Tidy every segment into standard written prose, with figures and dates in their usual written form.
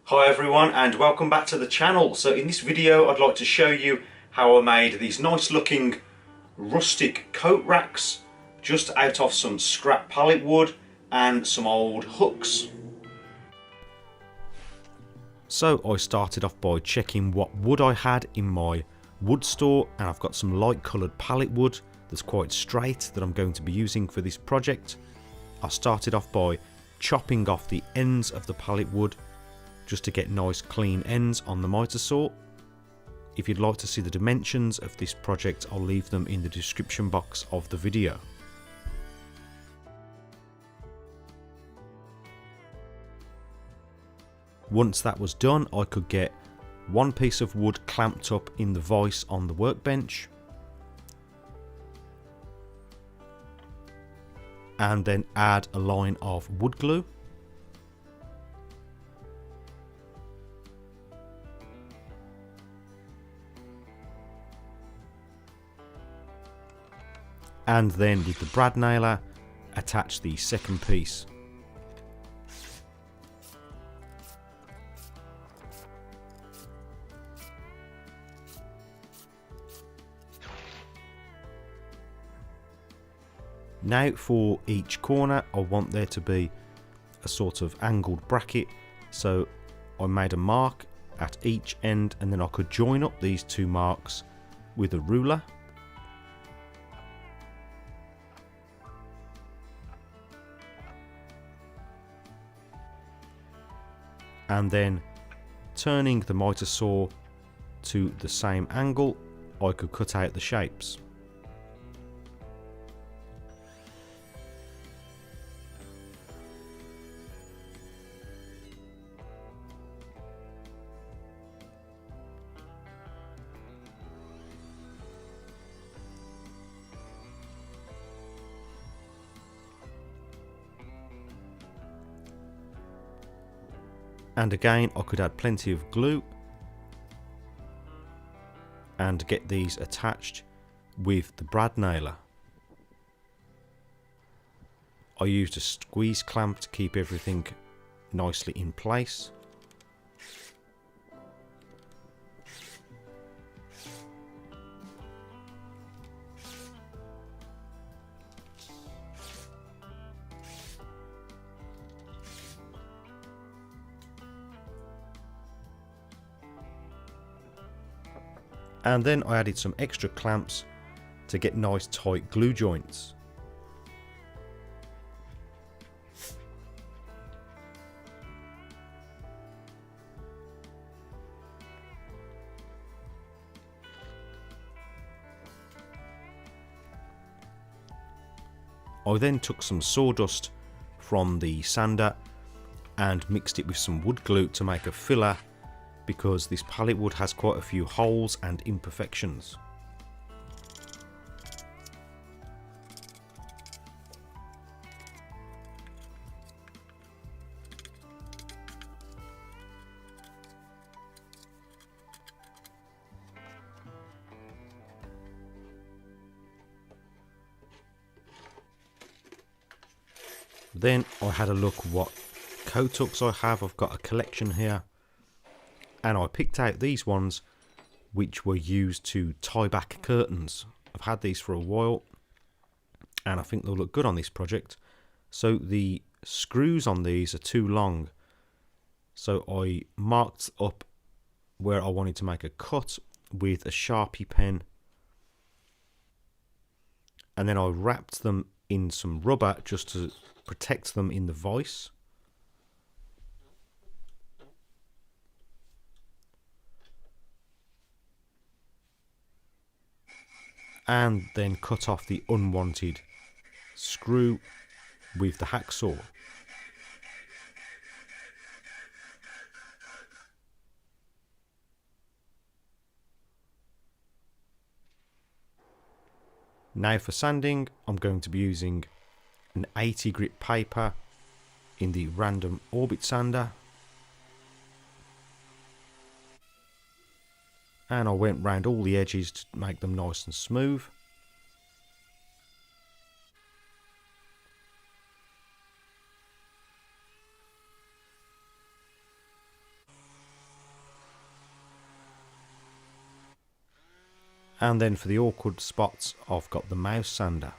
Hi everyone and welcome back to the channel. So in this video I'd like to show you how I made these nice looking rustic coat racks just out of some scrap pallet wood and some old hooks. So I started off by checking what wood I had in my wood store, and I've got some light coloured pallet wood that's quite straight that I'm going to be using for this project. I started off by chopping off the ends of the pallet wood just to get nice clean ends on the miter saw. If you'd like to see the dimensions of this project, I'll leave them in the description box of the video. Once that was done, I could get one piece of wood clamped up in the vise on the workbench, and then add a line of wood glue. And then with the brad nailer, attach the second piece. Now for each corner, I want there to be a sort of angled bracket, so I made a mark at each end, and then I could join up these two marks with a ruler. And then turning the miter saw to the same angle, I could cut out the shapes. And again, I could add plenty of glue and get these attached with the brad nailer. I used a squeeze clamp to keep everything nicely in place. And then I added some extra clamps to get nice tight glue joints. I then took some sawdust from the sander and mixed it with some wood glue to make a filler, because this pallet wood has quite a few holes and imperfections. Then I had a look what coat hooks I have. I've got a collection here, and I picked out these ones which were used to tie back curtains. I've had these for a while and I think they'll look good on this project. So the screws on these are too long, so I marked up where I wanted to make a cut with a Sharpie pen, and then I wrapped them in some rubber just to protect them in the vise. And then cut off the unwanted screw with the hacksaw. Now for sanding, I'm going to be using an 80 grit paper in the random orbit sander. And I went round all the edges to make them nice and smooth. And then for the awkward spots, I've got the mouse sander.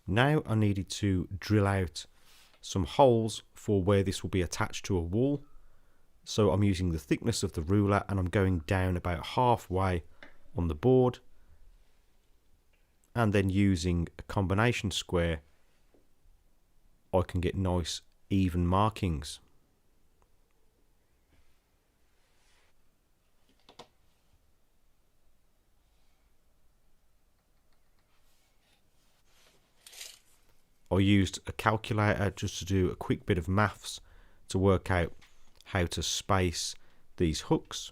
Now I needed to drill out some holes for where this will be attached to a wall. So I'm using the thickness of the ruler and I'm going down about halfway on the board, and then using a combination square I can get nice even markings. I used a calculator just to do a quick bit of maths to work out how to space these hooks.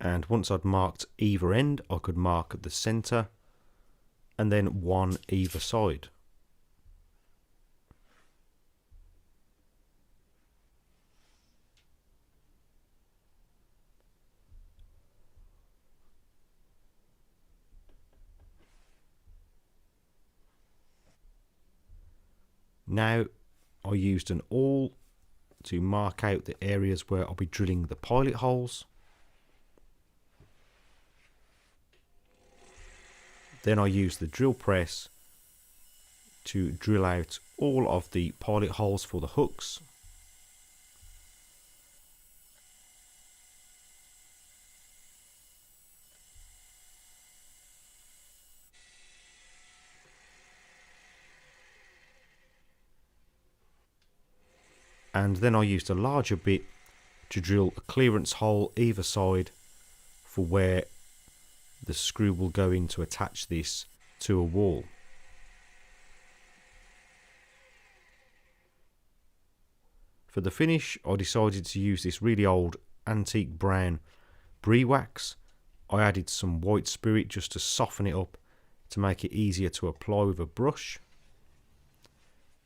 And once I'd marked either end, I could mark the centre and then one either side. Now I used an awl to mark out the areas where I'll be drilling the pilot holes. Then I used the drill press to drill out all of the pilot holes for the hooks. And then I used a larger bit to drill a clearance hole either side for where the screw will go in to attach this to a wall. For the finish, I decided to use this really old antique brown brie wax. I added some white spirit just to soften it up to make it easier to apply with a brush.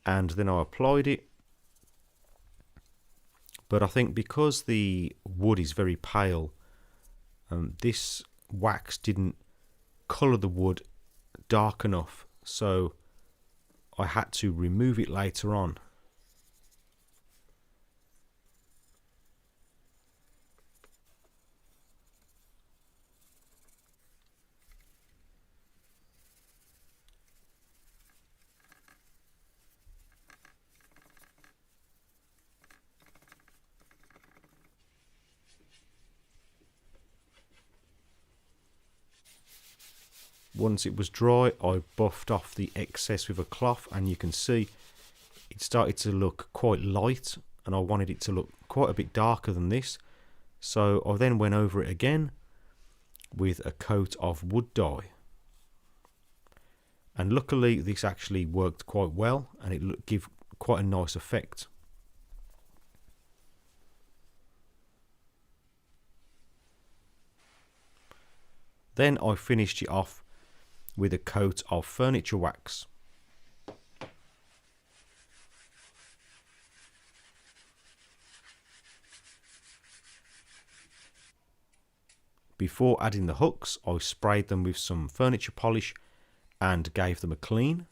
And then I applied it. But I think because the wood is very pale, this wax didn't colour the wood dark enough, so I had to remove it later on. Once it was dry, I buffed off the excess with a cloth, and you can see it started to look quite light, and I wanted it to look quite a bit darker than this. So I then went over it again with a coat of wood dye. And luckily this actually worked quite well, and it gave quite a nice effect. Then I finished it off with a coat of furniture wax. Before adding the hooks, I sprayed them with some furniture polish and gave them a clean.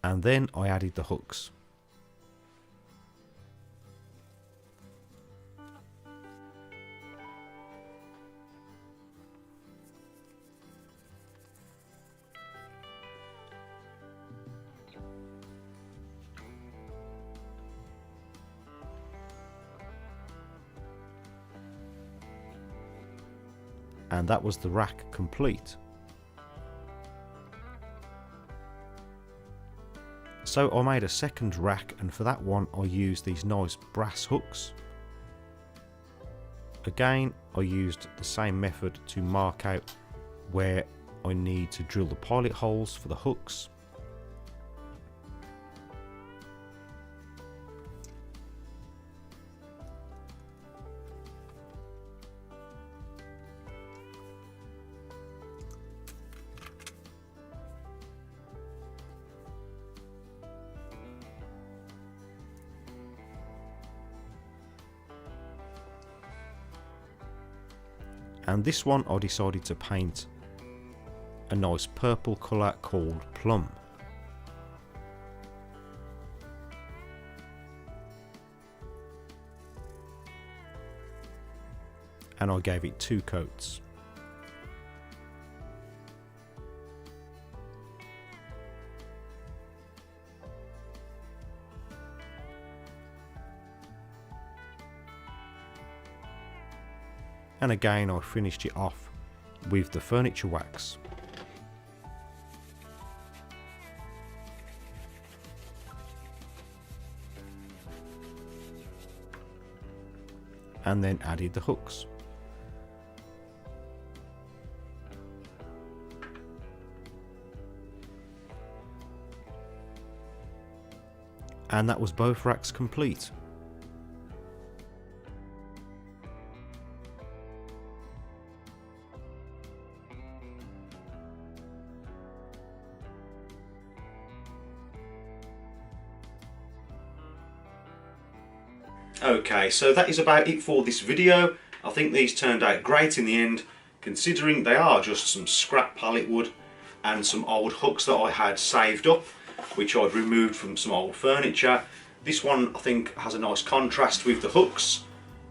And then I added the hooks. And that was the rack complete. So I made a second rack, and for that one I used these nice brass hooks. Again, I used the same method to mark out where I need to drill the pilot holes for the hooks. and this one I decided to paint a nice purple colour called Plum. And I gave it 2 coats. And again I finished it off with the furniture wax. And then added the hooks. And that was both racks complete. Okay, so that is about it for this video. I think these turned out great in the end, considering they are just some scrap pallet wood and some old hooks that I had saved up, which I'd removed from some old furniture. This one I think has a nice contrast with the hooks,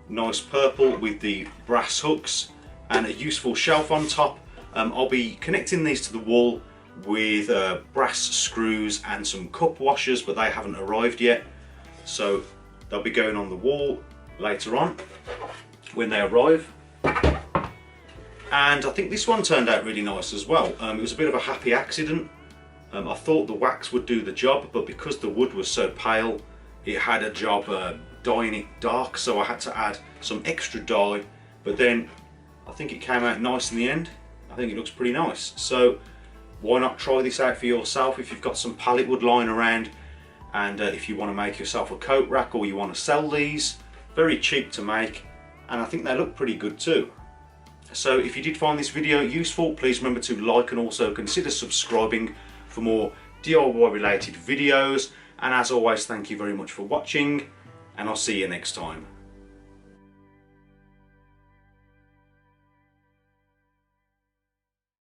nice purple with the brass hooks, and a useful shelf on top. I'll be connecting these to the wall with brass screws and some cup washers, but they haven't arrived yet, so they'll be going on the wall later on when they arrive. And I think this one turned out really nice as well. It was a bit of a happy accident. I thought the wax would do the job, but because the wood was so pale, it had a job dyeing it dark, so I had to add some extra dye. But then I think it came out nice in the end. I think it looks pretty nice. So why not try this out for yourself if you've got some pallet wood lying around, and if you want to make yourself a coat rack or you want to sell these. Very cheap to make, and I think they look pretty good too. So if you did find this video useful, please remember to like and also consider subscribing for more DIY related videos. And as always, thank you very much for watching, and I'll see you next time.